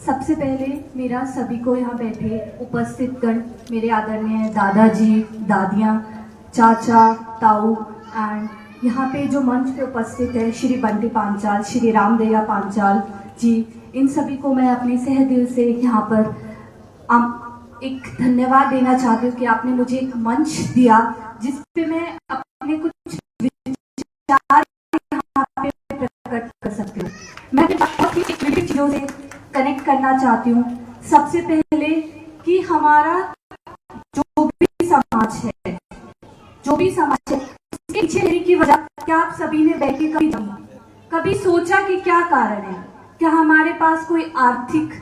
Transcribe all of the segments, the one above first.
सबसे पहले मेरा सभी को यहाँ बैठे उपस्थित गण, मेरे आदरणीय दादाजी, दादियाँ, चाचा, ताऊ एंड यहाँ पे जो मंच पे उपस्थित है श्री बंटी पांचाल, श्री रामदैया पांचाल जी, इन सभी को मैं अपने सह दिल से यहाँ पर एक धन्यवाद देना चाहती हूँ कि आपने मुझे एक मंच दिया जिस पे मैं अपने कुछ विचार यहाँ पे प्रकट कर सकती हूँ। मैं बहुत ही विभिन्न चीजों से कनेक्ट करना चाहती हूँ। सबसे पहले कि हमारा जो भी समाज है उसके पीछे रहने की वजह क्या आप सभी ने बैठ के कभी सोचा कि क्या कारण है? क्या हमारे पास कोई आर्थिक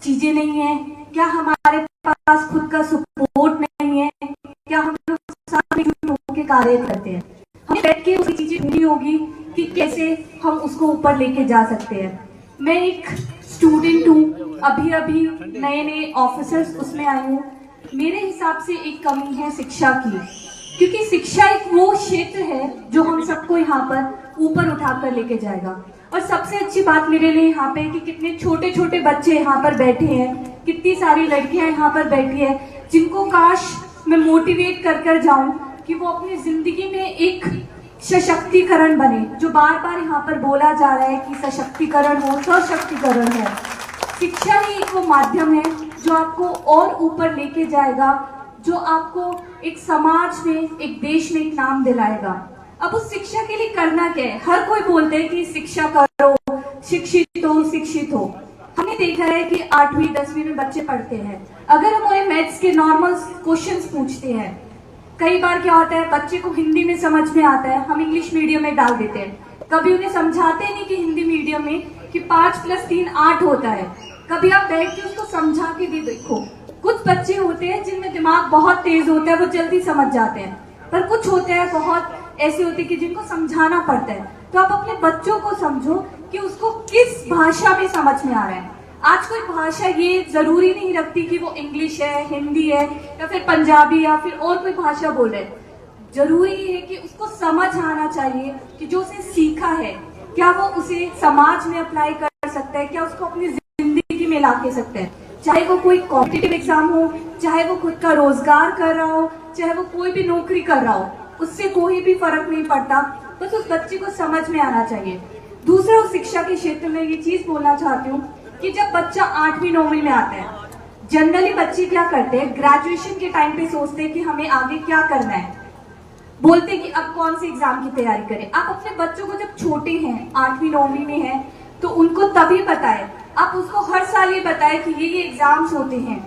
चीजें नहीं है? क्या हमारे पास खुद का सपोर्ट नहीं है? क्या हम लोग सामने के कार्य करते हैं? हमें बैठ के उसकी चीजें ढूंढनी होगी कि कैसे हम उसको ऊपर लेके जा सकते हैं। मैं एक स्टूडेंट हूँ, अभी नए ऑफिसर्स उसमें आई हूँ। मेरे हिसाब से एक कमी है शिक्षा की, क्योंकि शिक्षा एक वो क्षेत्र है जो हम सबको यहाँ पर ऊपर उठाकर लेके जाएगा। और सबसे अच्छी बात मेरे लिए यहाँ पे कि कितने छोटे छोटे बच्चे यहाँ पर बैठे हैं, कितनी सारी लड़कियां यहाँ पर बैठी है जिनको काश मैं मोटिवेट कर जाऊं कि वो अपनी जिंदगी में एक सशक्तिकरण बने। जो बार बार यहाँ पर बोला जा रहा है कि सशक्तिकरण हो, सशक्तिकरण है। शिक्षा ही एक वो माध्यम है जो आपको और ऊपर लेके जाएगा, जो आपको एक समाज में, एक देश में एक नाम दिलाएगा। अब उस शिक्षा के लिए करना क्या है? हर कोई बोलते हैं कि शिक्षा करो, शिक्षित हो। हमने देखा है कि 8वीं 10वीं में बच्चे पढ़ते हैं, अगर हम उन्हें मैथ्स के नॉर्मल क्वेश्चंस पूछते हैं, कई बार क्या होता है बच्चे को हिंदी में समझ में आता है, हम इंग्लिश मीडियम में डाल देते हैं। कभी उन्हें समझाते नहीं कि हिंदी मीडियम में कि 5 + 3 8 होता है। कभी आप बैठ के उसको समझा के भी देखो। कुछ बच्चे होते हैं जिनमें दिमाग बहुत तेज होता है, वो जल्दी समझ जाते हैं, पर कुछ होते हैं बहुत ऐसे होते हैं कि जिनको समझाना पड़ता है। तो आप अपने बच्चों को समझो कि उसको किस भाषा में समझ में आ रहा है। आज कोई भाषा ये जरूरी नहीं रखती कि वो इंग्लिश है, हिंदी है या फिर पंजाबी या फिर और कोई भाषा बोल रहे। जरूरी है कि उसको समझ आना चाहिए कि जो उसने सीखा है क्या वो उसे समाज में अप्लाई कर सकता है, क्या उसको अपनी जिंदगी में ला के सकता है। चाहे वो कोई कॉम्पिटिटिव एग्जाम हो, चाहे वो खुद का रोजगार कर रहा हो, चाहे वो कोई भी नौकरी कर रहा हो, उससे कोई भी फर्क नहीं पड़ता। बस उस बच्चे को समझ में आना चाहिए। दूसरा, उस शिक्षा के क्षेत्र में ये चीज बोलना चाहती हूँ कि जब बच्चा 8वीं 9वीं में आता है, जनरली बच्चे क्या करते हैं, ग्रेजुएशन के टाइम पे सोचते हैं कि हमें आगे क्या करना है, बोलते हैं कि अब कौन से एग्जाम की तैयारी करें। आप अपने बच्चों को जब छोटे हैं, 8वीं 9वीं में है, तो उनको तभी बताएं। आप उसको हर साल ये बताएं कि ये एग्जाम्स होते हैं,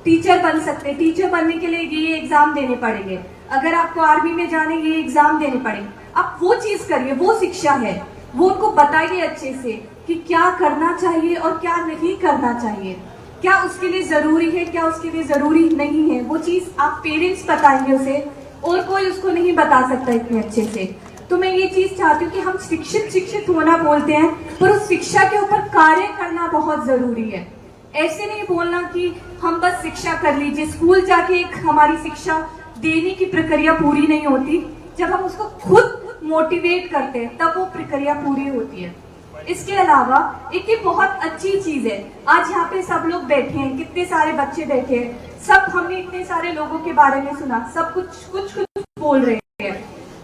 टीचर बन सकते हैं, टीचर बनने के लिए ये एग्जाम देने पड़ेंगे, अगर आपको आर्मी में जाने ये एग्जाम देने पड़ेंगे। आप वो चीज करिए, वो शिक्षा है, वो उनको बताइए अच्छे से कि क्या करना चाहिए और क्या नहीं करना चाहिए, क्या उसके लिए जरूरी है, क्या उसके लिए जरूरी नहीं है। वो चीज आप पेरेंट्स बताएंगे उसे, और कोई उसको नहीं बता सकता इतने अच्छे से। तो मैं ये चीज चाहती हूँ कि हम शिक्षित होना बोलते हैं, पर उस शिक्षा के ऊपर कार्य करना बहुत जरूरी है। ऐसे नहीं बोलना कि हम बस शिक्षा कर लीजिए, स्कूल जाके एक हमारी शिक्षा देने की प्रक्रिया पूरी नहीं होती। जब हम उसको खुद मोटिवेट करते हैं तब वो प्रक्रिया पूरी होती है। इसके अलावा एक ये बहुत अच्छी चीज है, आज यहाँ पे सब लोग बैठे हैं, कितने सारे बच्चे बैठे हैं, सब हमने इतने सारे लोगों के बारे में सुना, सब कुछ बोल रहे हैं।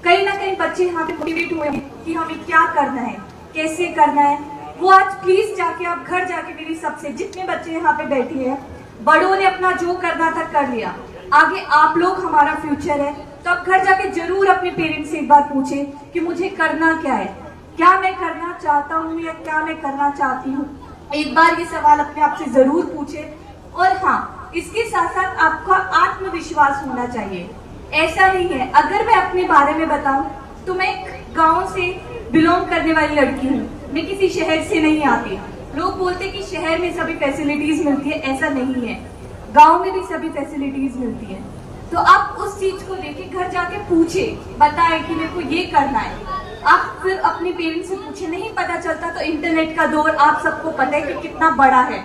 कहीं ना कहीं बच्चे यहाँ पे मोटिवेट हुए हैं कि हमें क्या करना है, कैसे करना है। वो आज प्लीज जाके आप घर जाके मेरी सबसे, जितने बच्चे यहाँ पे बैठे हैं, बड़ों ने अपना जो करना था कर लिया, आगे आप लोग हमारा फ्यूचर है। तो आप घर जाके जरूर अपने पेरेंट्स से एक बार पूछें कि मुझे करना क्या है, क्या मैं करना चाहता हूँ या क्या मैं करना चाहती हूँ। एक बार ये सवाल अपने आप से जरूर पूछें। और हाँ, इसके साथ साथ आपका आत्मविश्वास होना चाहिए। ऐसा नहीं है, अगर मैं अपने बारे में बताऊं तो मैं एक गांव से बिलोंग करने वाली लड़की हूँ, मैं किसी शहर से नहीं आती। लोग बोलते हैं कि शहर में सभी फैसिलिटीज मिलती है, ऐसा नहीं है, गांव में भी सभी फैसिलिटीज मिलती है। तो आप उस चीज को लेके घर जाके पूछे, बताएं कि मेरे को ये करना है। आप फिर अपने पेरेंट्स से पूछे, नहीं पता चलता तो इंटरनेट का दौर आप सबको पता है कि कितना बड़ा है,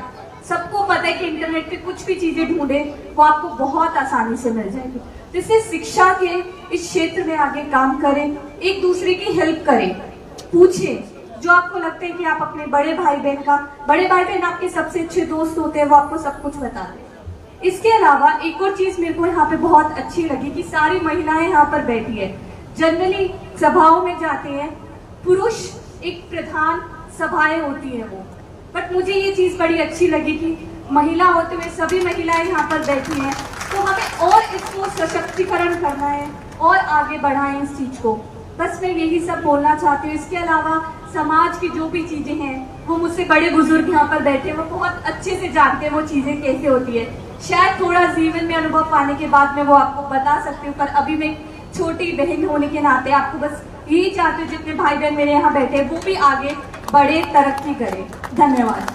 सबको पता है कि इंटरनेट पे कुछ भी चीजें ढूंढे वो आपको बहुत आसानी से मिल जाएगी। तो इसलिए शिक्षा के इस क्षेत्र में आगे काम करें, एक दूसरे की हेल्प करें, पूछे, जो आपको लगता है कि आप अपने बड़े भाई बहन आपके सबसे अच्छे दोस्त होते हैं, वो आपको सब कुछ बताते हैं। इसके अलावा एक और चीज मेरे को यहाँ पे बहुत अच्छी लगी कि सारी महिलाएं यहाँ पर बैठी है। जनरली सभाओं में जाते हैं पुरुष, एक प्रधान सभाएं होती है वो, बट मुझे ये चीज बड़ी अच्छी लगी कि महिला होते हुए सभी महिलाएं यहाँ पर बैठी हैं। तो हमें और इसको सशक्तिकरण करना है और आगे बढ़ाएं इस चीज को। बस मैं यही सब बोलना चाहती हूँ। इसके अलावा समाज की जो भी चीजें हैं, वो मुझसे बड़े बुजुर्ग यहाँ पर बैठे हैं, वो बहुत अच्छे से जानते हैं वो चीजें कैसे होती है। शायद थोड़ा जीवन में अनुभव पाने के बाद मैं वो आपको बता सकती हूँ, पर अभी मैं छोटी बहन होने के नाते आपको बस यही चाहती हूँ जितने भाई बहन मेरे यहाँ बैठे हैं वो भी आगे बढ़े, तरक्की करें। धन्यवाद।